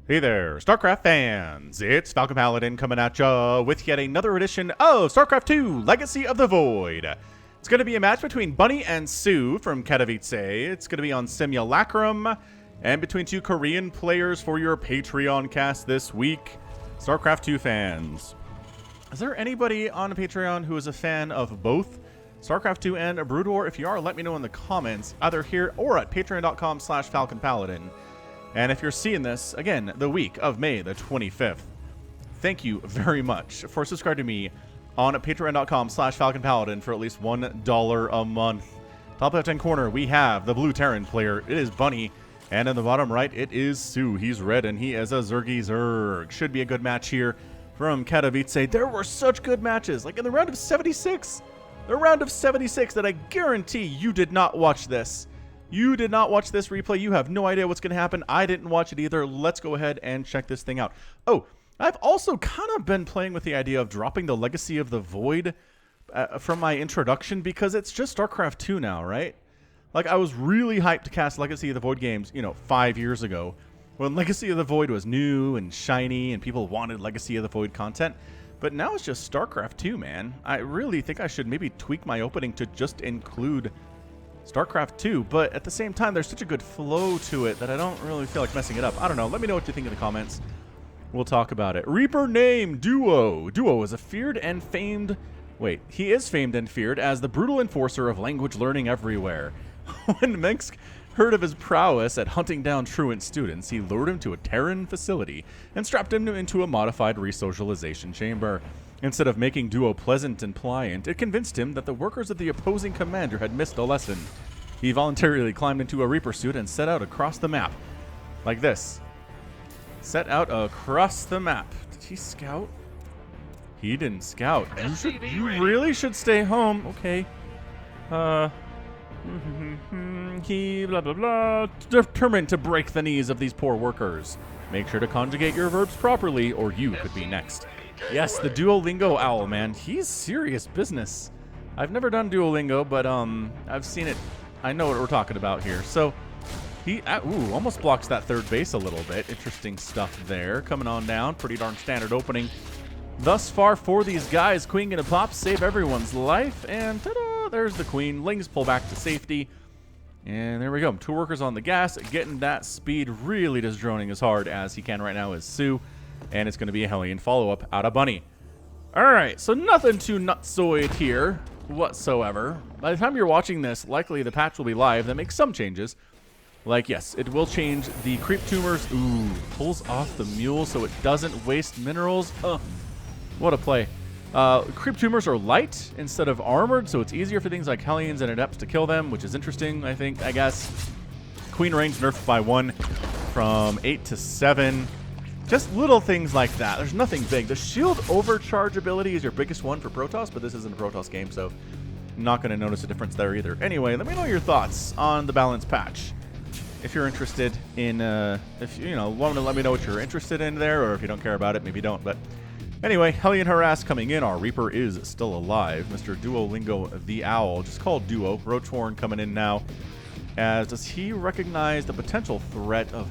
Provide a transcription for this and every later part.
Hey there, StarCraft fans! It's Falcon Paladin coming at ya with yet another edition of StarCraft 2 Legacy of the Void. It's going to be a match between Bunny and soO from Katowice. It's going to be on Simulacrum, and between two Korean players for your Patreon cast this week. StarCraft 2 fans. Is there anybody on Patreon who is a fan of both StarCraft 2 and Brood War? If you are, let me know in the comments, either here or at patreon.com/FalconPaladin. And if you're seeing this, again, the week of May the 25th, thank you very much for subscribing to me on patreon.com/FalconPaladin for at least $1 a month. Top left-hand corner, we have the blue Terran player. It is Bunny. And in the bottom right, it is soO. He's red, and he is a Zergy Zerg. Should be a good match here from Katowice. There were such good matches, like in the round of 76. The round of 76 that I guarantee you did not watch this. You did not watch this replay. You have no idea what's going to happen. I didn't watch it either. Let's go ahead and check this thing out. Oh, I've also kind of been playing with the idea of dropping the Legacy of the Void from my introduction because it's just StarCraft 2 now, right? Like, I was really hyped to cast Legacy of the Void games, 5 years ago when Legacy of the Void was new and shiny and people wanted Legacy of the Void content. But now it's just StarCraft 2, man. I really think I should maybe tweak my opening to just include StarCraft 2, but at the same time, there's such a good flow to it that I don't really feel like messing it up. I don't know. Let me know what you think in the comments. We'll talk about it. Reaper name, duo. Duo is a feared and famed... Wait, he is famed and feared as the brutal enforcer of language learning everywhere. When Mengsk heard of his prowess at hunting down truant students, he lured him to a Terran facility and strapped him into a modified resocialization chamber. Instead of making Duo pleasant and pliant, it convinced him that the workers of the opposing commander had missed a lesson. He voluntarily climbed into a Reaper suit and set out across the map. Like this. Set out across the map. Did he scout? He didn't scout. You really should stay home. Okay. He blah blah blah. Determined to break the knees of these poor workers. Make sure to conjugate your verbs properly or you could be next. Yes, the Duolingo owl, man. He's serious business. I've never done Duolingo, but I've seen it. I know what we're talking about here. So he almost blocks that third base a little bit. Interesting stuff there. Coming on down. Pretty darn standard opening thus far for these guys. Queen gonna pop, save everyone's life, and ta-da! There's the queen. Lings pull back to safety. And there we go. Two workers on the gas. Getting that speed, really just droning as hard as he can right now is soO. And it's going to be a Hellion follow-up out of Bunny. Alright, so nothing too nutsoid here whatsoever. By the time you're watching this, likely the patch will be live. That makes some changes. Like, yes, it will change the creep tumors. Ooh, pulls off the mule so it doesn't waste minerals. What a play. Creep tumors are light instead of armored, so it's easier for things like Hellions and Adepts to kill them, which is interesting, I guess. Queen range nerfed by 1 from 8 to 7. Just little things like that. There's nothing big. The shield overcharge ability is your biggest one for Protoss, but this isn't a Protoss game, so I'm not going to notice a difference there either. Anyway, let me know your thoughts on the balance patch. If you're interested in, want to let me know what you're interested in there, or if you don't care about it, maybe don't. But anyway, Hellion Harass coming in. Our Reaper is still alive. Mr. Duolingo the Owl, just called Duo. Roachhorn coming in now. Does he recognize the potential threat of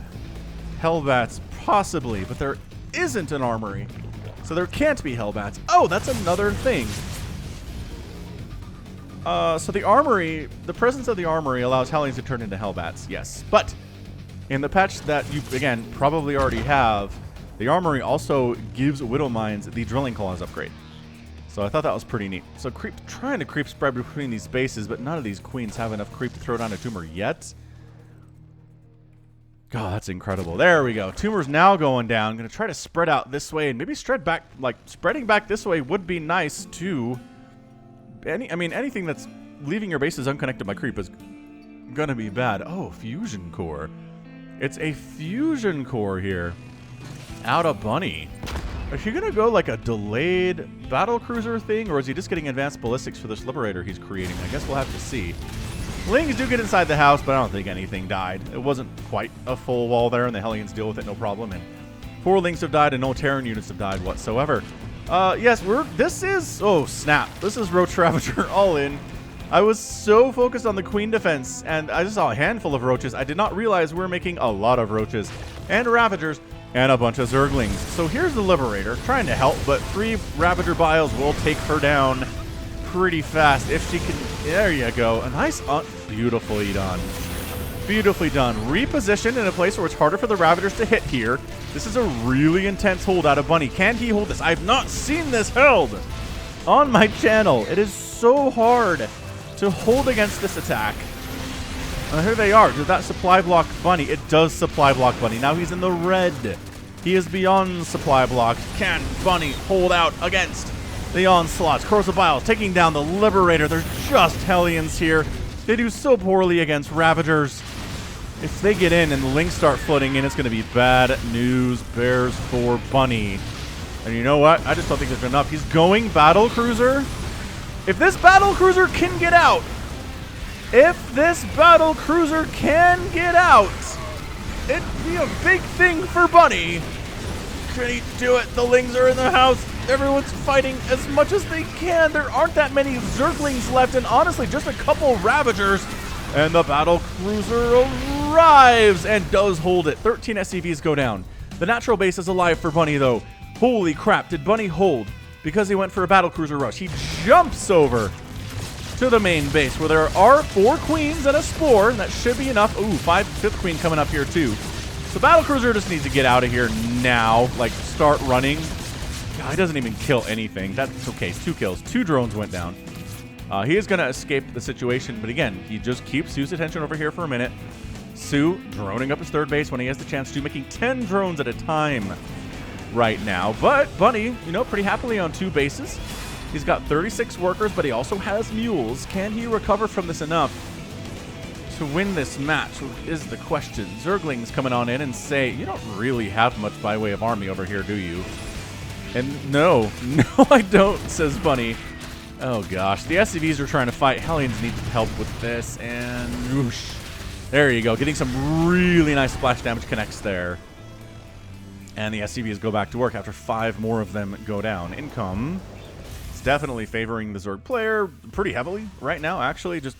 Hellbats? Possibly, but there isn't an armory, so there can't be Hellbats. Oh, that's another thing. So the armory, the presence of the armory allows Hellions to turn into Hellbats, yes. But in the patch that you, again, probably already have, the armory also gives Widowmines the Drilling Claws upgrade. So I thought that was pretty neat. So trying to creep spread between these bases, but none of these queens have enough creep to throw down a tumor yet. God, that's incredible. There we go. Tumor's now going down. I'm going to try to spread out this way and maybe spread back, like spreading back this way would be nice too. Anything that's leaving your bases unconnected by creep is going to be bad. Oh, fusion core. It's a fusion core here. Out of Bunny. Is he going to go like a delayed battlecruiser thing, or is he just getting advanced ballistics for this liberator he's creating? I guess we'll have to see. Lings do get inside the house, but I don't think anything died. It wasn't quite a full wall there, and the Hellions deal with it no problem. And 4 Lings have died, and no Terran units have died whatsoever. Yes, this is... Oh, snap. This is Roach Ravager all in. I was so focused on the Queen defense, and I just saw a handful of Roaches. I did not realize we were making a lot of Roaches and Ravagers. and a bunch of Zerglings. So here's the Liberator trying to help, but 3 Ravager Biles will take her down pretty fast if she can. There you go. A nice, beautifully done. Beautifully done. Repositioned in a place where it's harder for the Ravagers to hit here. This is a really intense hold out of Bunny. Can he hold this? I've not seen this held on my channel. It is so hard to hold against this attack. Here they are. Did that supply block Bunny? It does supply block Bunny. Now he's in the red. He is beyond supply block. Can Bunny hold out against the onslaughts? Corrosive Bile taking down the Liberator. They're just Hellions here. They do so poorly against Ravagers. If they get in and the Lings start flooding in, it's going to be bad news bears for Bunny. And you know what? I just don't think there's enough. He's going Battlecruiser. If this Battlecruiser can get out, it'd be a big thing for Bunny. Can he do it? The Lings are in the house. Everyone's fighting as much as they can. There aren't that many Zerglings left, and honestly, just a couple Ravagers. And the Battlecruiser arrives and does hold it. 13 SCVs go down. The natural base is alive for Bunny, though. Holy crap, did Bunny hold? Because he went for a Battlecruiser rush. He jumps over to the main base, where there are 4 queens and a spore. That should be enough. Ooh, 5th queen coming up here, too. So Battlecruiser just needs to get out of here now. Like, start running. God, he doesn't even kill anything. That's okay. 2 kills. 2 drones went down. He is going to escape the situation, but again, he just keeps soO's attention over here for a minute. soO droning up his 3rd base when he has the chance to, making 10 drones at a time right now. But Bunny, you know, pretty happily on 2 bases. He's got 36 workers, but he also has mules. Can he recover from this enough to win this match is the question. Zerglings coming on in and say, you don't really have much by way of army over here, do you? And no, I don't, says Bunny. Oh gosh, the SCVs are trying to fight. Hellions need help with this, and whoosh. There you go, getting some really nice splash damage connects there. And the SCVs go back to work after 5 more of them go down. Income. It's definitely favoring the Zerg player pretty heavily right now, actually, just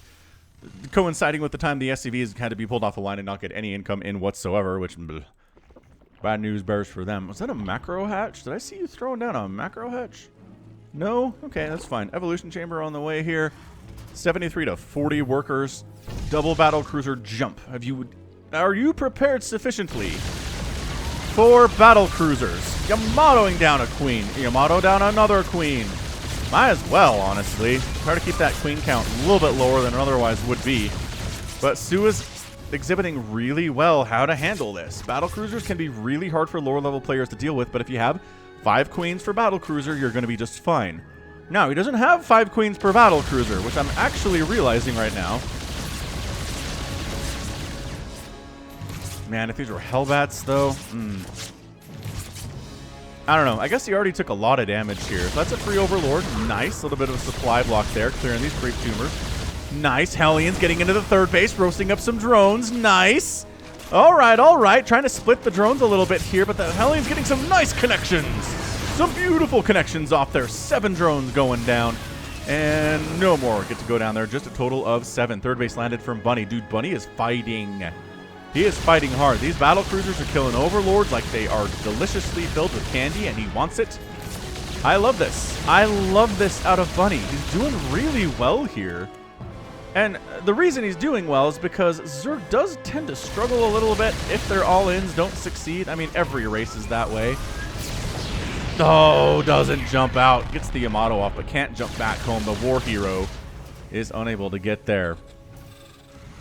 coinciding with the time the SCVs had to be pulled off the line and not get any income in whatsoever, which bad news bears for them. Was that a macro hatch? Did I see you throwing down a macro hatch? No? Okay, that's fine. Evolution chamber on the way here. 73 to 40 workers. Double Battlecruiser jump. Are you prepared sufficiently for Battlecruisers? Yamatoing down a queen. Yamato down another queen. Might as well, honestly. Try to keep that queen count a little bit lower than it otherwise would be. But soO is exhibiting really well how to handle this. Battlecruisers can be really hard for lower level players to deal with, but if you have 5 queens for Battlecruiser, you're going to be just fine. Now, he doesn't have 5 queens per Battlecruiser, which I'm actually realizing right now. Man, if these were Hellbats, though, I don't know. I guess he already took a lot of damage here. So that's a free Overlord. Nice. A little bit of a supply block there, clearing these Creep Tumors. Nice. Hellions getting into the 3rd base, roasting up some drones. Nice. All right. Trying to split the drones a little bit here, but the Hellions getting some nice connections. Some beautiful connections off there. 7 drones going down. And no more get to go down there. Just a total of 7. 3rd base landed from Bunny. Dude, Bunny is fighting. He is fighting hard. These Battlecruisers are killing Overlords like they are deliciously filled with candy, and he wants it. I love this. I love this out of Bunny. He's doing really well here. And the reason he's doing well is because Zerg does tend to struggle a little bit if their all-ins don't succeed. I mean, every race is that way. Oh, doesn't jump out. Gets the Yamato off, but can't jump back home. The War Hero is unable to get there.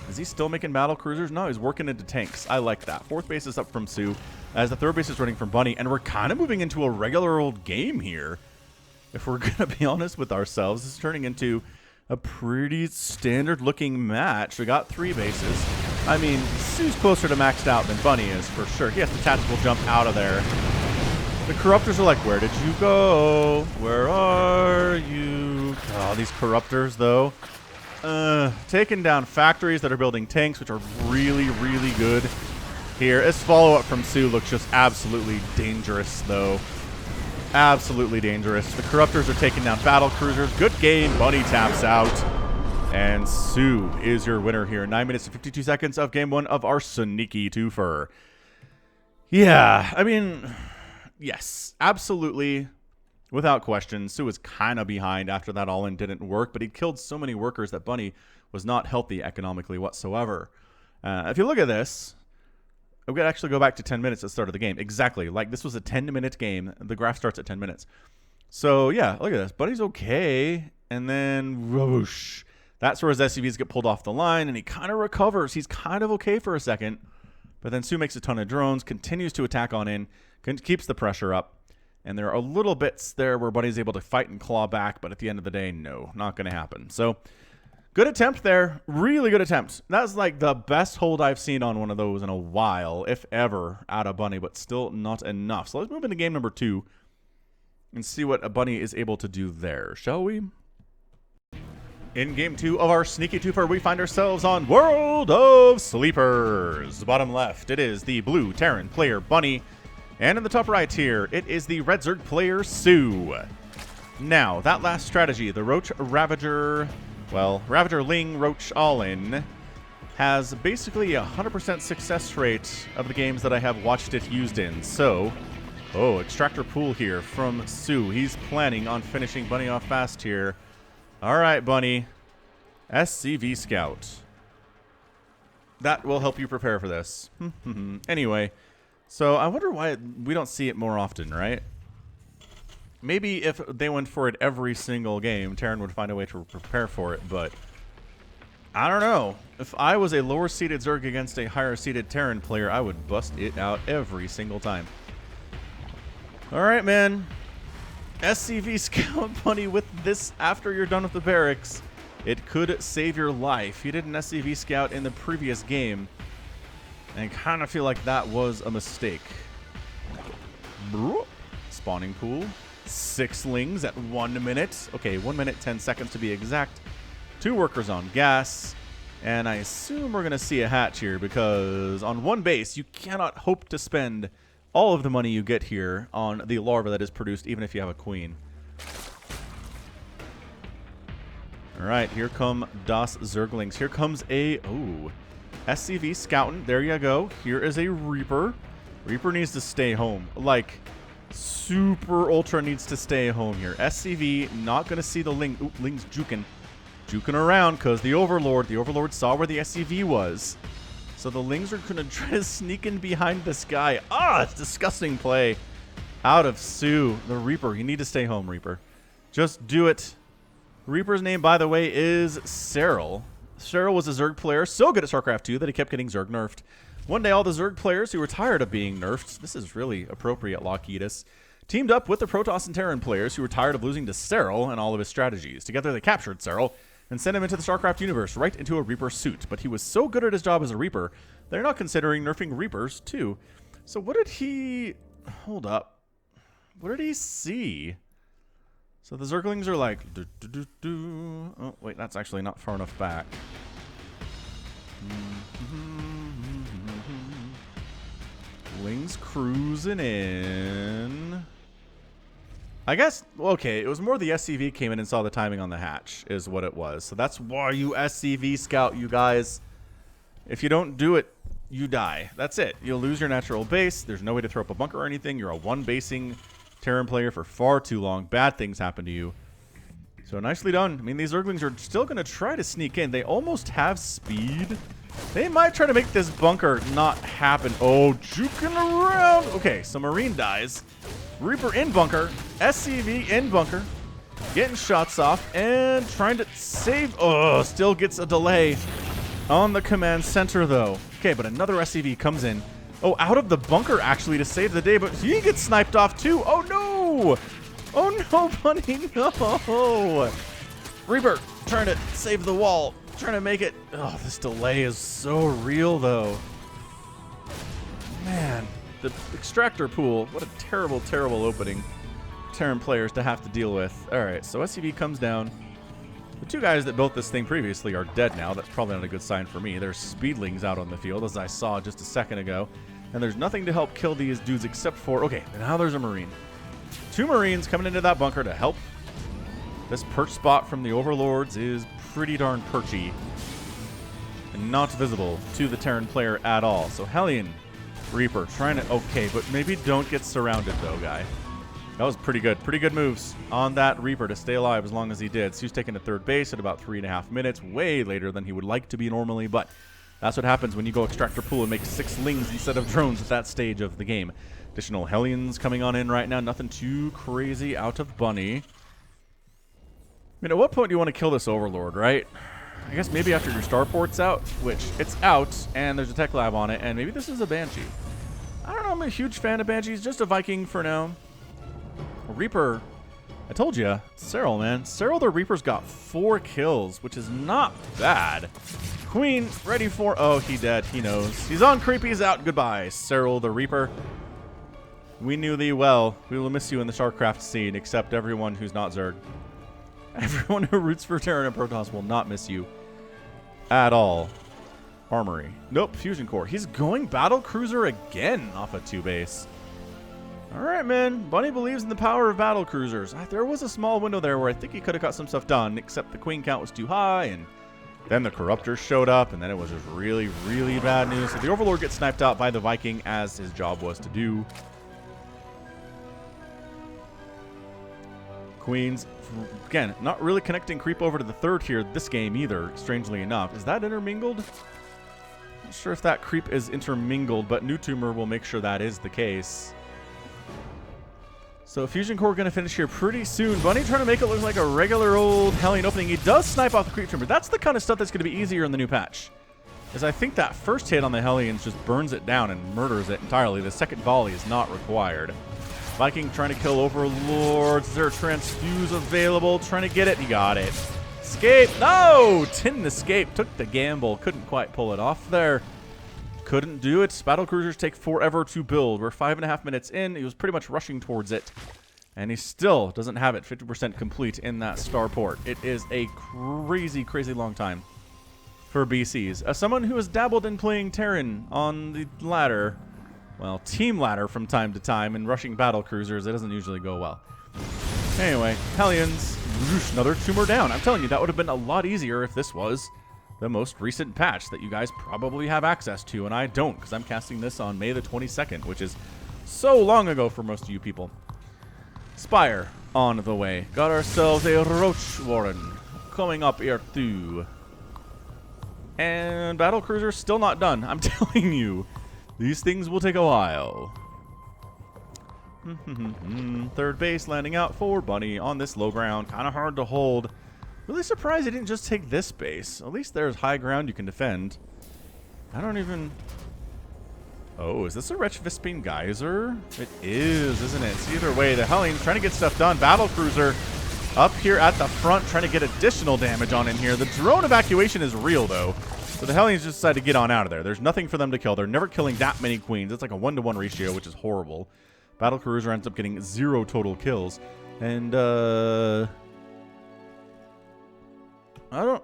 Is he still making Battlecruisers? No, he's working into tanks. I like that. 4th base is up from soO, as the 3rd base is running from Bunny, and we're kind of moving into a regular old game here. If we're going to be honest with ourselves, this is turning into a pretty standard-looking match. We got 3 bases. I mean, soO's closer to maxed out than Bunny is, for sure. He has the tactical jump out of there. The Corruptors are like, where did you go? Where are you? Oh, these Corruptors, though. Taking down factories that are building tanks, which are really, really good here. This follow-up from soO looks just absolutely dangerous, though. Absolutely dangerous. The Corruptors are taking down Battlecruisers. Good game. Bunny taps out. And soO is your winner here. 9 minutes and 52 seconds of game 1 of our sneaky twofer. Yeah, I mean, yes, absolutely. Without question, soO was kind of behind after that all-in didn't work, but he killed so many workers that Bunny was not healthy economically whatsoever. If you look at this, I'm going to actually go back to 10 minutes at the start of the game. Exactly. Like, this was a 10-minute game. The graph starts at 10 minutes. So, yeah, look at this. Bunny's okay. And then, whoosh. That's where his SCVs get pulled off the line, and he kind of recovers. He's kind of okay for a second. But then soO makes a ton of drones, continues to attack on in, keeps the pressure up. And there are little bits there where Bunny's able to fight and claw back, but at the end of the day, no, not going to happen. So, good attempt there. Really good attempt. That's like the best hold I've seen on one of those in a while, if ever, out of Bunny, but still not enough. So let's move into game number 2 and see what a Bunny is able to do there, shall we? In game 2 of our Sneaky Twofer, we find ourselves on World of Sleepers. Bottom left, it is the blue Terran player Bunny. And in the top right here, it is the red Zerg player soO. Now, that last strategy, the Roach Ravager, well, Ravager Ling Roach All-In, has basically a 100% success rate of the games that I have watched it used in. So, Extractor Pool here from soO. He's planning on finishing Bunny off fast here. All right, Bunny. SCV Scout. That will help you prepare for this. Anyway. So I wonder why we don't see it more often, right? Maybe if they went for it every single game, Terran would find a way to prepare for it, but I don't know. If I was a lower-seeded Zerg against a higher-seeded Terran player, I would bust it out every single time. All right, man. SCV Scout Bunny with this after you're done with the barracks. It could save your life. You did an SCV Scout in the previous game. And I kind of feel like that was a mistake. Spawning pool. 6 lings at 1 minute. Okay, 1 minute, 10 seconds to be exact. 2 workers on gas. And I assume we're going to see a hatch here because on one base, you cannot hope to spend all of the money you get here on the larva that is produced, even if you have a queen. All right, here come Das Zerglings. Here comes a... Ooh. SCV scouting. There you go. Here is a Reaper. Reaper needs to stay home. Like, super ultra needs to stay home here. SCV not going to see the Ling. Ooh, Ling's juking. Juking around because the Overlord saw where the SCV was. So the Lings are going to try to sneak in behind this guy. Ah, it's disgusting play out of soO. The Reaper. You need to stay home, Reaper. Just do it. Reaper's name, by the way, is Cyril. Cyril was a Zerg player so good at StarCraft 2 that he kept getting Zerg nerfed. One day, all the Zerg players who were tired of being nerfed, this is really appropriate, Lockheedus, teamed up with the Protoss and Terran players who were tired of losing to Cyril and all of his strategies. Together, they captured Cyril and sent him into the StarCraft universe, right into a Reaper suit. But he was so good at his job as a Reaper, they're not considering nerfing Reapers, too. So what did he... Hold up. What did he see? So the Zerglings are like... Oh, wait, that's actually not far enough back. Lings cruising in. I guess, okay, it was more the SCV came in and saw the timing on the hatch is what it was. So that's why you SCV scout, you guys. If you don't do it, you die. That's it. You'll lose your natural base. There's no way to throw up a bunker or anything. You're a one-basing Terran player for far too long. Bad things happen to you. So nicely done. I mean, these Zerglings are still going to try to sneak in. They almost have speed. They might try to make this bunker not happen. Oh, juking around. Okay, so Marine dies. Reaper in bunker. SCV in bunker. Getting shots off and trying to save. Oh, still gets a delay on the command center, though. Okay, but another SCV comes in. Oh, out of the bunker, actually, to save the day, but he gets sniped off, too. Oh, no. Oh, no, Bunny, no. Reaper trying to save the wall. Trying to make it. Oh, this delay is so real, though. Man, the extractor pool. What a terrible, terrible opening. Terran players to have to deal with. All right, so SCV comes down. The 2 guys that built this thing previously are dead now. That's probably not a good sign for me. There's speedlings out on the field, as I saw just a second ago. And there's nothing to help kill these dudes except for... Okay, now there's a Marine. 2 Marines coming into that bunker to help. This perch spot from the Overlords is pretty darn perchy. And not visible to the Terran player at all. So Hellion Reaper trying to... Okay, but maybe don't get surrounded, though, guy. That was pretty good. Pretty good moves on that Reaper to stay alive as long as he did. Su's taken to third base at about 3.5 minutes. Way later than he would like to be normally, but that's what happens when you go extractor pool and make 6 lings instead of drones at that stage of the game. Additional Hellions coming on in right now. Nothing too crazy out of Bunny. I mean, at what point do you want to kill this Overlord, right? I guess maybe after your starport's out, which it's out, and there's a tech lab on it, and maybe this is a Banshee. I don't know, I'm a huge fan of Banshees, just a Viking for now. Reaper, I told you, Cyril, man. Cyril the Reaper's got 4 kills, which is not bad. Queen, ready for... Oh, he dead, he knows. He's on creep, he's out, goodbye, Cyril the Reaper. We knew thee well. We will miss you in the StarCraft scene, except everyone who's not Zerg. Everyone who roots for Terran and Protoss will not miss you at all. Armory. Nope, Fusion Core. He's going Battlecruiser again off a 2 base. Alright, man. Bunny believes in the power of Battlecruisers. There was a small window there where I think he could have got some stuff done, except the queen count was too high, and then the Corruptors showed up, and then it was just really, really bad news. So the Overlord gets sniped out by the Viking, as his job was to do. Queens, again, not really connecting creep over to the third here this game either, strangely enough. Is that intermingled? Not sure if that creep is intermingled, but New Tumor will make sure that is the case. So Fusion Core going to finish here pretty soon. Bunny trying to make it look like a regular old Hellion opening. He does snipe off the creep tumor. That's the kind of stuff that's going to be easier in the new patch. Because I think that first hit on the Hellions just burns it down and murders it entirely. The second volley is not required. Viking trying to kill Overlords. Is there a transfuse available? Trying to get it. He got it. Escape. No! Didn't escape. Took the gamble. Couldn't quite pull it off there. Couldn't do it. Battlecruisers take forever to build. We're 5.5 minutes in. He was pretty much rushing towards it. And he still doesn't have it 50% complete in that starport. It is a crazy, crazy long time for BCs. As someone who has dabbled in playing Terran on the ladder, well, team ladder from time to time, and rushing Battlecruisers, it doesn't usually go well. Anyway, Hellions, whoosh, another tumor down. I'm telling you, that would have been a lot easier if this was the most recent patch that you guys probably have access to, and I don't, because I'm casting this on May the 22nd, which is so long ago for most of you people. Spire on the way. Got ourselves a Roach Warren coming up here too. And Battlecruiser still not done. I'm telling you, these things will take a while. Third base landing out for Bunny on this low ground. Kind of hard to hold. Really surprised he didn't just take this base. At least there's high ground you can defend. I don't even... Oh, is this a Wretch Vespine Geyser? It is, isn't it? So either way, the Hellions trying to get stuff done. Battlecruiser up here at the front trying to get additional damage on in here. The drone evacuation is real, though. So the Hellions just decide to get on out of there. There's nothing for them to kill. They're never killing that many queens. It's like a 1-to-1 ratio, which is horrible. Battlecruiser ends up getting 0 total kills. And, I don't...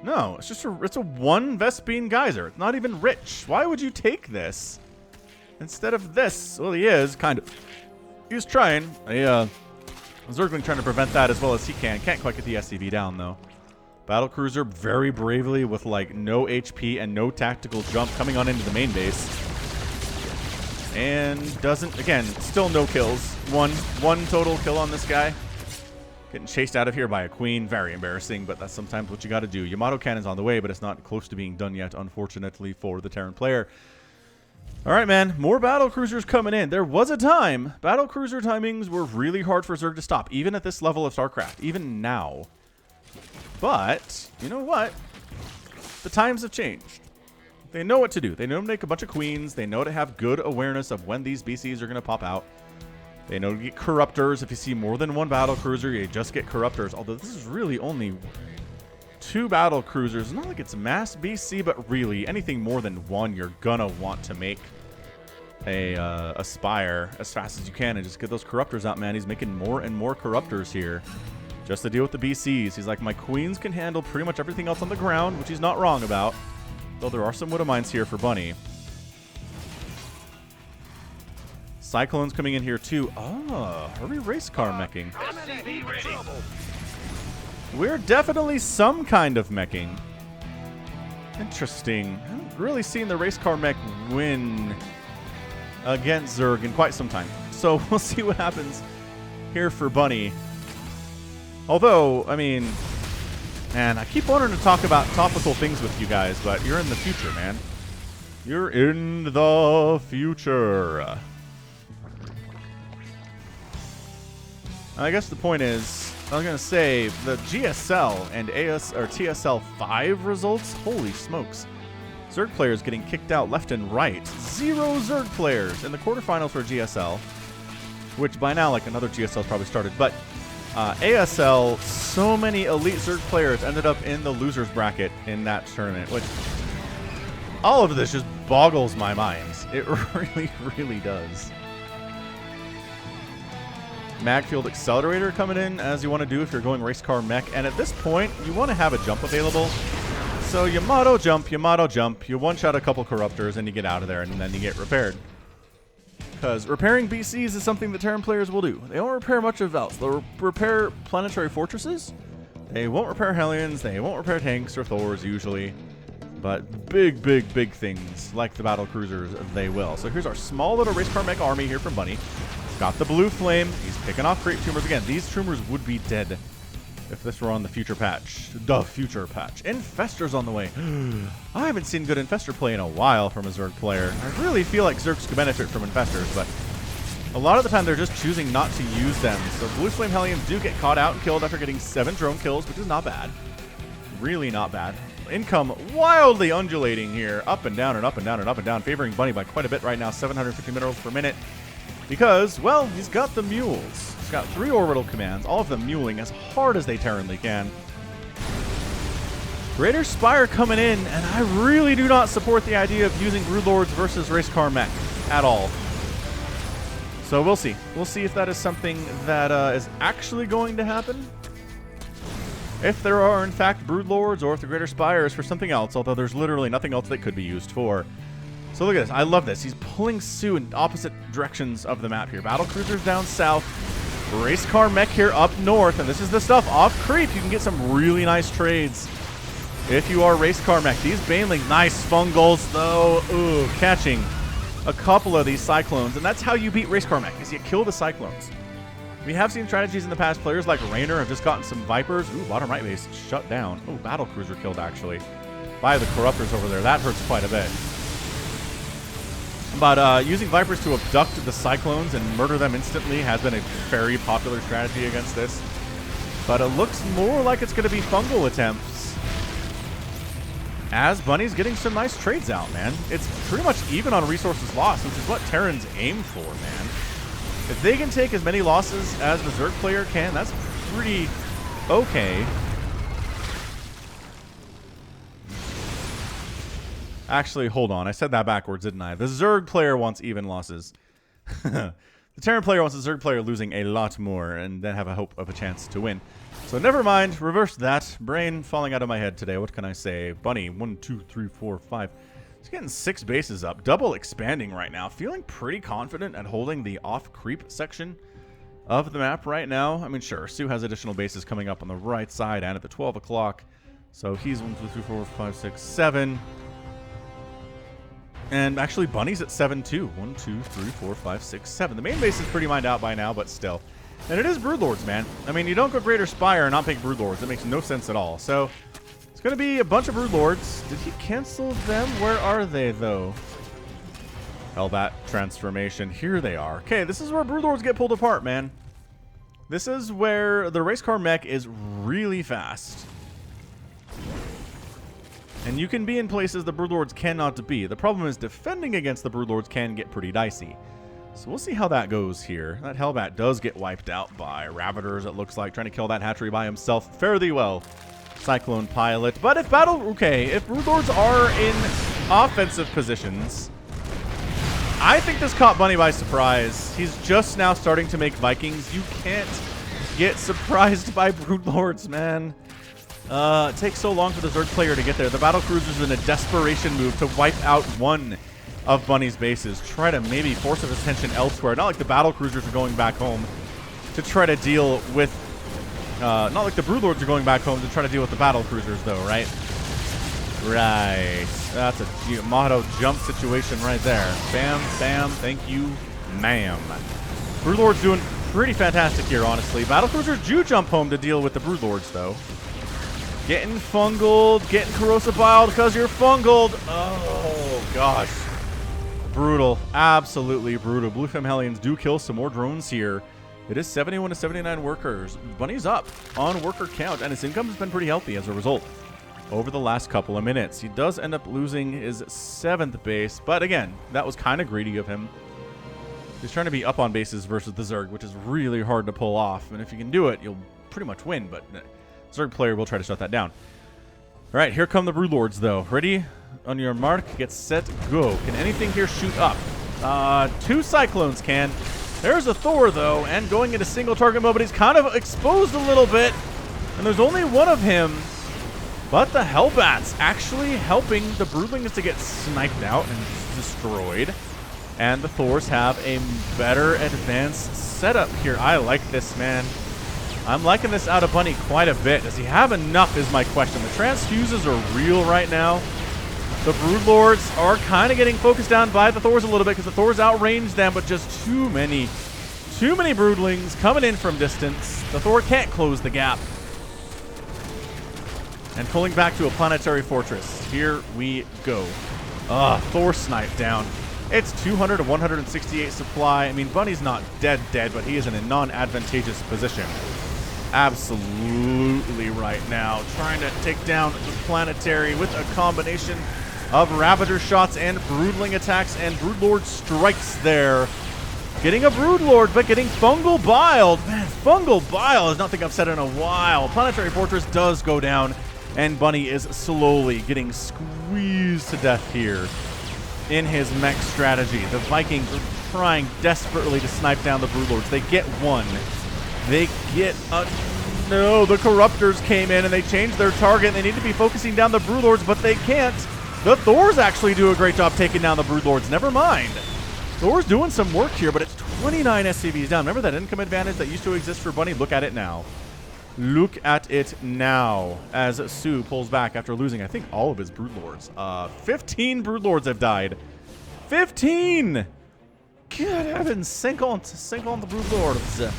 No, it's just it's a 1 Vespine Geyser. It's not even rich. Why would you take this instead of this? Well, he is, kind of. He's trying. Zergling trying to prevent that as well as he can. Can't quite get the SCV down, though. Battlecruiser very bravely with, like, no HP and no tactical jump coming on into the main base. And doesn't, again, still no kills. One total kill on this guy. Getting chased out of here by a queen. Very embarrassing, but that's sometimes what you got to do. Yamato Cannon's on the way, but it's not close to being done yet, unfortunately, for the Terran player. All right, man. More Battlecruisers coming in. There was a time Battlecruiser timings were really hard for Zerg to stop, even at this level of StarCraft, even now. But, you know what? The times have changed. They know what to do. They know to make a bunch of queens. They know to have good awareness of when these BCs are going to pop out. They know to get Corruptors. If you see more than 1 Battlecruiser, you just get Corruptors. Although this is really only 2 Battlecruisers. It's not like it's mass BC, but really, anything more than 1, you're going to want to make a Spire as fast as you can and just get those Corruptors out, man. He's making more and more Corruptors here just to deal with the BCs. He's like, my queens can handle pretty much everything else on the ground, which he's not wrong about. Though there are some Widow Mines here for Bunny. Cyclone's coming in here too. Ah, hurry race car meching. We're definitely some kind of meching. Interesting. I haven't really seen the race car mech win against Zerg in quite some time. So we'll see what happens here for Bunny. Although, I mean, man, I keep wanting to talk about topical things with you guys, but you're in the future, man. You're in the future. I guess the point is, I was going to say, the GSL and TSL 5 results, holy smokes. Zerg players getting kicked out left and right. 0 Zerg players in the quarterfinals for GSL, which by now, like, another GSL probably started. But ASL, so many elite Zerg players ended up in the losers bracket in that tournament, which all of this just boggles my mind. It really, really does. Magfield Accelerator coming in, as you want to do if you're going race car mech. And at this point, you want to have a jump available. So you motto jump, you one-shot a couple corruptors, and you get out of there, and then you get repaired. Because repairing BCs is something that Terran players will do. They won't repair much of else. They'll repair planetary fortresses. They won't repair Hellions. They won't repair tanks or Thors usually. But big, big, big things like the battle cruisers, they will. So here's our small little race car mech army here from Bunny. Got the blue flame. He's picking off creep tumors. Again, these tumors would be dead if this were on the future patch. The future patch. Infestors on the way. I haven't seen good Infestor play in a while from a Zerg player. I really feel like Zergs could benefit from Infestors, but a lot of the time they're just choosing not to use them. So blue flame Hellions do get caught out and killed after getting 7 drone kills, which is not bad. Really not bad. Income wildly undulating here. Up and down and up and down and up and down. Favoring Bunny by quite a bit right now. 750 minerals per minute. Because, well, he's got the mules. He's got 3 orbital commands, all of them muling as hard as they Terranly can. Greater Spire coming in, and I really do not support the idea of using Broodlords versus Race Car Mech at all. So we'll see. We'll see if that is something that is actually going to happen. If there are, in fact, Broodlords, or if the Greater Spire is for something else, although there's literally nothing else that could be used for. So look at this. I love this. He's pulling soO in opposite directions of the map here. Battle cruisers down south. Race car mech here up north. And this is the stuff off creep. You can get some really nice trades if you are race car mech. These Banelings, nice fungals though. Ooh, catching a couple of these Cyclones. And that's how you beat race car mech, is you kill the Cyclones. We have seen strategies in the past. Players like Raynor have just gotten some Vipers. Ooh, bottom right base shut down. Oh, battle cruiser killed actually by the Corruptors over there. That hurts quite a bit. But using Vipers to abduct the Cyclones and murder them instantly has been a very popular strategy against this. But it looks more like it's going to be fungal attempts, as Bunny's getting some nice trades out, man. It's pretty much even on resources lost, which is what Terrans aim for, man. If they can take as many losses as the Zerg player can, that's pretty okay. Actually, hold on. I said that backwards, didn't I? The Zerg player wants even losses. The Terran player wants the Zerg player losing a lot more and then have a hope of a chance to win. So never mind. Reverse that. Brain falling out of my head today. What can I say? Bunny, 1, 2, 3, 4, 5. He's getting 6 bases up. Double expanding right now. Feeling pretty confident at holding the off-creep section of the map right now. I mean, sure, soO has additional bases coming up on the right side and at the 12 o'clock. So he's 1, 2, 3, 4, 5, 6, 7. And actually, Bunny's at 7 too. 1, 2, 3, 4, 5, 6, 7. The main base is pretty mined out by now, but still. And it is Broodlords, man. I mean, you don't go Greater Spire and not pick Broodlords. It makes no sense at all. So it's going to be a bunch of Broodlords. Did he cancel them? Where are they, though? Hellbat transformation. Here they are. Okay, this is where Broodlords get pulled apart, man. This is where the race car mech is really fast. And you can be in places the Broodlords cannot be. The problem is defending against the Broodlords can get pretty dicey. So we'll see how that goes here. That Hellbat does get wiped out by Ravagers, it looks like, trying to kill that hatchery by himself. Fare thee well, Cyclone Pilot. But if if Broodlords are in offensive positions, I think this caught Bunny by surprise. He's just now starting to make Vikings. You can't get surprised by Broodlords, man. It takes so long for the Zerg player to get there. The battle cruiser's in a desperation move to wipe out one of Bunny's bases. Try to maybe force his attention elsewhere. Not like the battle cruisers are going back home to try to deal with... not like the Broodlords are going back home to try to deal with the battle cruisers, though, right? Right. That's a motto jump situation right there. Bam, bam, thank you, ma'am. Broodlord's doing pretty fantastic here, honestly. Battlecruiser do jump home to deal with the Broodlords, though. Getting fungled, getting corrosive biled because you're fungled. Oh, gosh. Brutal. Absolutely brutal. Bluefin Hellions do kill some more drones here. It is 71 to 79 workers. Bunny's up on worker count, and his income has been pretty healthy as a result over the last couple of minutes. He does end up losing his 7th base, but again, that was kind of greedy of him. He's trying to be up on bases versus the Zerg, which is really hard to pull off. And if you can do it, you'll pretty much win, but Zerg player will try to shut that down. All right, here come the Broodlords, though. Ready? On your mark, get set, go. Can anything here shoot up? 2 Cyclones can. There's a Thor, though, and going into single target mode, but he's kind of exposed a little bit. And there's only one of him. But the Hellbats actually helping the Broodlings to get sniped out and destroyed. And the Thors have a better advanced setup here. I like this, man. I'm liking this out of Bunny quite a bit. Does he have enough is my question. The transfuses are real right now. The Broodlords are kind of getting focused down by the Thors a little bit because the Thors outrange them, but just too many Broodlings coming in from distance. The Thor can't close the gap. And pulling back to a planetary fortress. Here we go. Thor sniped down. It's 200 to 168 supply. I mean, Bunny's not dead, but he is in a non-advantageous position. Absolutely right now. Trying to take down the planetary with a combination of Ravager shots and Broodling attacks, and Broodlord strikes there. Getting a Broodlord, but getting Fungal Biled. Man, Fungal Bile is nothing I've said in a while. Planetary Fortress does go down, and Bunny is slowly getting squeezed to death here in his mech strategy. The Vikings are trying desperately to snipe down the Broodlords. They get one. They get a... No, the Corruptors came in and they changed their target. They need to be focusing down the Broodlords, but they can't. The Thors actually do a great job taking down the Broodlords. Never mind. Thor's doing some work here, but it's 29 SCVs down. Remember that income advantage that used to exist for Bunny? Look at it now. Look at it now as soO pulls back after losing, I think, all of his Broodlords. 15 Broodlords have died. 15! Good heavens, sink on the Broodlords.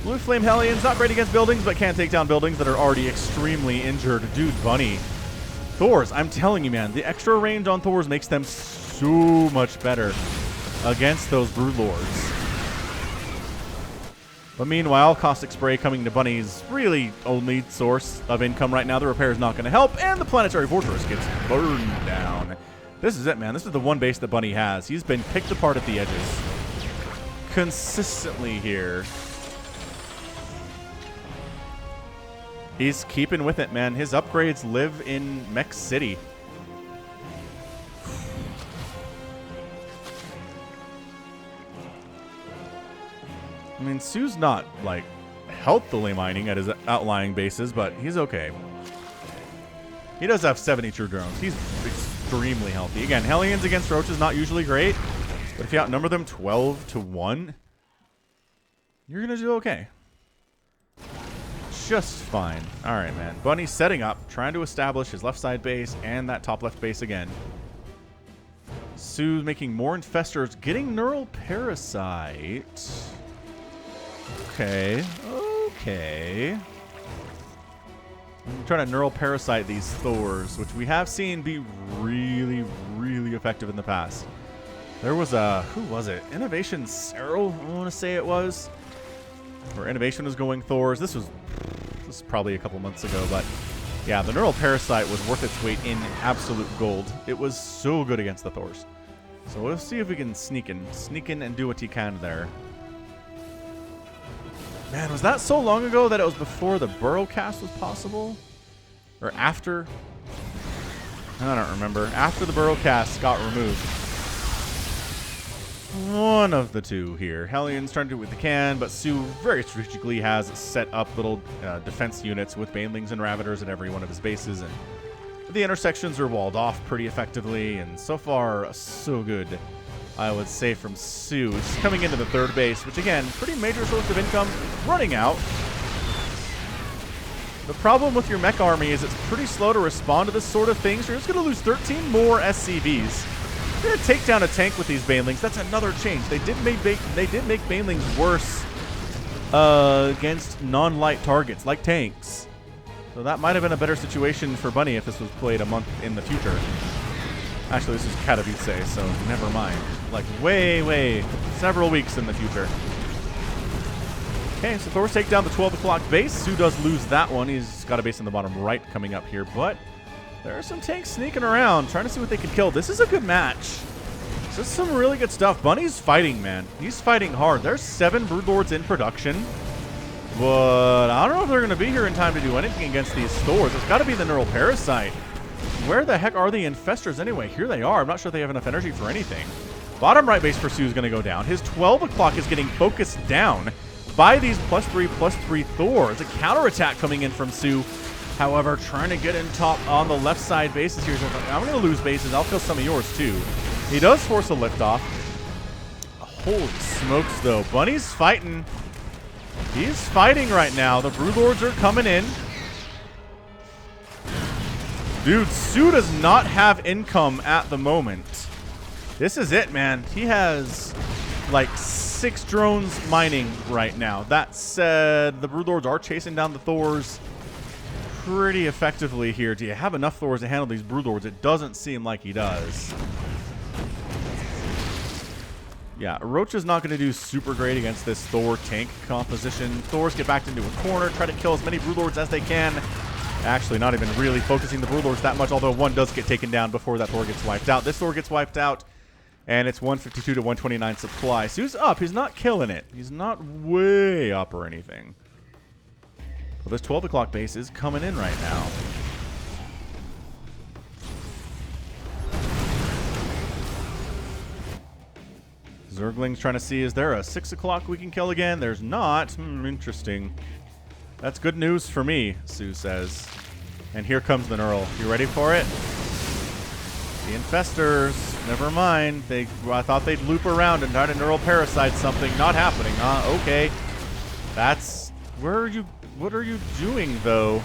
Blue Flame Hellions, not great against buildings, but can take down buildings that are already extremely injured. Dude, Bunny. Thors, I'm telling you, man, the extra range on Thors makes them so much better against those Broodlords. But meanwhile, Caustic Spray coming to Bunny's really only source of income right now. The repair is not going to help, and the Planetary Fortress gets burned down. This is it, man. This is the one base that Bunny has. He's been picked apart at the edges consistently here. He's keeping with it, man. His upgrades live in Mech City. I mean, soO's not, like, healthily mining at his outlying bases, but he's okay. He does have 70 true drones. He's extremely healthy. Again, Hellions against Roach is not usually great, but if you outnumber them 12 to 1, you're going to do okay. Just fine. All right, man. Bunny's setting up, trying to establish his left side base and that top left base again. soO's making more infestors, getting Neural Parasite. Okay. I'm trying to Neural Parasite these Thors, which we have seen be really, really effective in the past. There was a... Who was it? Innovation Cyril, I want to say it was. Where Innovation was going Thors. This was probably a couple months ago, but yeah, the Neural Parasite was worth its weight in absolute gold. It was so good against the Thors. So we'll see if we can sneak in and do what he can there. Man, was that so long ago that it was before the Burrow cast was possible? Or after? I don't remember. After the Burrow cast got removed. One of the two here. Hellions trying to do what they can, but soO very strategically has set up little defense units with Banelings and Ravagers at every one of his bases, and the intersections are walled off pretty effectively, and so far, so good, I would say, from soO. It's coming into the third base, which again, pretty major source of income, running out. The problem with your mech army is it's pretty slow to respond to this sort of thing, so you're just going to lose 13 more SCVs. You're going to take down a tank with these banelings. That's another change. They did make banelings worse against non-light targets, like tanks. So that might have been a better situation for Bunny if this was played a month in the future. Actually, this is Katowice, so never mind. Like, way, several weeks in the future. Okay, so Thor's take down the 12 o'clock base. soO does lose that one. He's got a base in the bottom right coming up here, but there are some tanks sneaking around, trying to see what they can kill. This is a good match. This is some really good stuff. Bunny's fighting, man. He's fighting hard. There's 7 Broodlords in production, but I don't know if they're going to be here in time to do anything against these Thors. It's got to be the Neural Parasite. Where the heck are the Infestors anyway? Here they are. I'm not sure if they have enough energy for anything. Bottom right base for soO is going to go down. His 12 o'clock is getting focused down by these +3/+3 Thors. A counterattack coming in from soO. However, trying to get in top on the left side bases here. So I'm going to lose bases. I'll kill some of yours too. He does force a liftoff. Holy smokes, though. Bunny's fighting. He's fighting right now. The Broodlords are coming in. Dude, soO does not have income at the moment. This is it, man. He has like 6 drones mining right now. That said, the Broodlords are chasing down the Thors pretty effectively here. Do you have enough Thors to handle these Broodlords? It doesn't seem like he does. Yeah, Roach is not going to do super great against this Thor tank composition. Thors get backed into a corner, try to kill as many Broodlords as they can. Actually, not even really focusing the Broodlords that much, although one does get taken down before that Thor gets wiped out. This Thor gets wiped out, and it's 152 to 129 supply. soO's up. He's not killing it. He's not way up or anything. Well, this 12 o'clock base is coming in right now. Zergling's trying to see, is there a 6 o'clock we can kill again? There's not. Interesting. That's good news for me, soO says. And here comes the Neural. You ready for it? The Infestors. Never mind. I thought they'd loop around and try to Neural Parasite something. Not happening, huh? Okay. That's... What are you doing, though?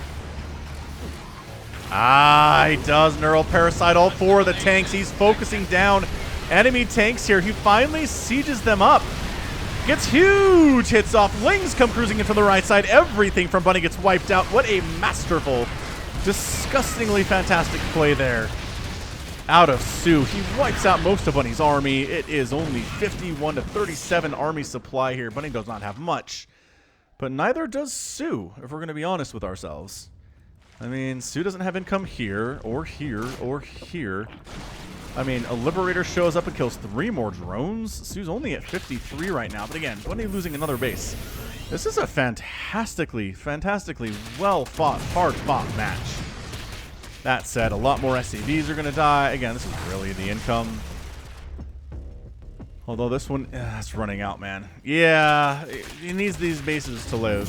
Ah, he does Neural Parasite all 4 of the tanks. He's focusing down enemy tanks here. He finally sieges them up. Gets huge hits off. Lings come cruising in from the right side. Everything from Bunny gets wiped out. What a masterful, disgustingly fantastic play there out of soO. He wipes out most of Bunny's army. It is only 51 to 37 army supply here. Bunny does not have much, but neither does soO, if we're going to be honest with ourselves. I mean, soO doesn't have income here, or here, or here. I mean, a Liberator shows up and kills 3 more drones. soO's only at 53 right now. But again, Bunny losing another base. This is a fantastically well-fought, hard-fought match. That said, a lot more SCVs are going to die. Again, this is really the income. Although this one, it's running out, man. Yeah, he needs these bases to live.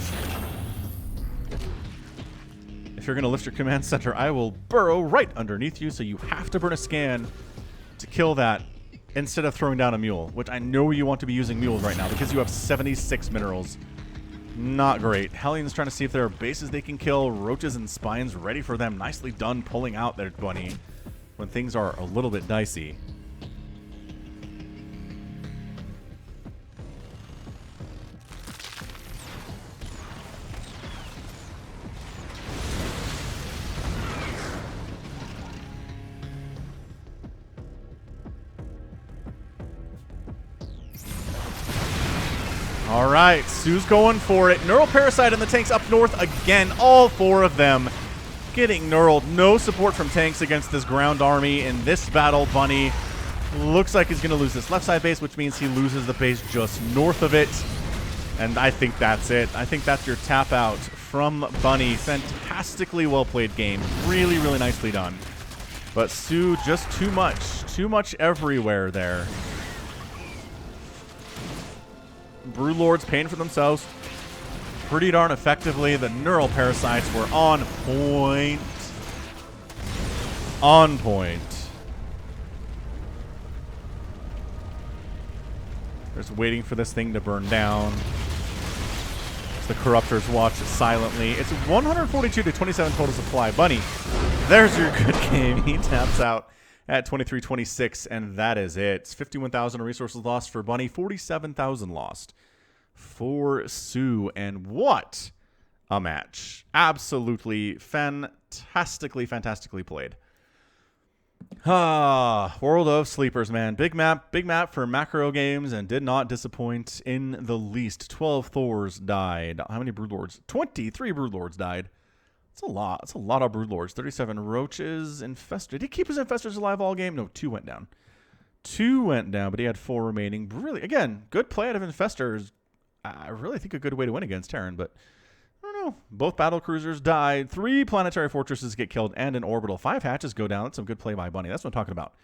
If you're going to lift your command center, I will burrow right underneath you, so you have to burn a scan to kill that instead of throwing down a mule, which I know you want to be using mules right now because you have 76 minerals. Not great. Hellion's trying to see if there are bases they can kill. Roaches and Spines ready for them. Nicely done pulling out their Bunny when things are a little bit dicey. All right, soO's going for it. Neural Parasite and the tanks up north again. All 4 of them getting neuraled. No support from tanks against this ground army in this battle. Bunny looks like he's going to lose this left side base, which means he loses the base just north of it. And I think that's it. I think that's your tap out from Bunny. Fantastically well-played game. Really, really nicely done. But soO, just too much. Too much everywhere there. Broodlords paying for themselves pretty darn effectively. The Neural Parasites were on point. On point. Just waiting for this thing to burn down. The Corruptors watch silently. It's 142 to 27 total supply. Bunny, there's your good game. He taps out at 23-26, and that is it. 51,000 resources lost for Bunny, 47,000 lost for soO. And what a match. Absolutely fantastically played. World of Sleepers, man. Big map for macro games, and did not disappoint in the least. 12 Thors died. How many Broodlords? 23 Broodlords died. That's a lot. That's a lot of Broodlords. 37 Roaches. Infestors. Did he keep his Infestors alive all game? No, 2 went down. 2 went down, but he had 4 remaining. Really, again, good play out of Infestors. I really think a good way to win against Terran, but I don't know. Both battlecruisers died. 3 planetary fortresses get killed, and an orbital. 5 hatches go down. That's some good play by Bunny. That's what I'm talking about.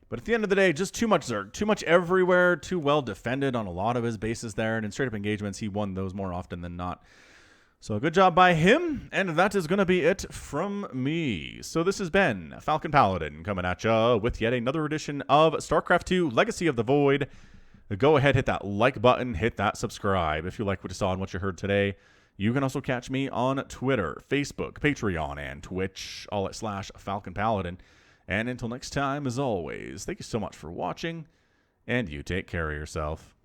But at the end of the day, just too much Zerg. Too much everywhere. Too well defended on a lot of his bases there. And in straight-up engagements, he won those more often than not. So good job by him. And that is going to be it from me. So this has been Falcon Paladin coming at ya with yet another edition of StarCraft 2 Legacy of the Void. Go ahead, hit that like button, hit that subscribe if you like what you saw and what you heard today. You can also catch me on Twitter, Facebook, Patreon, and Twitch, all at /Falcon Paladin. And until next time, as always, thank you so much for watching, and you take care of yourself.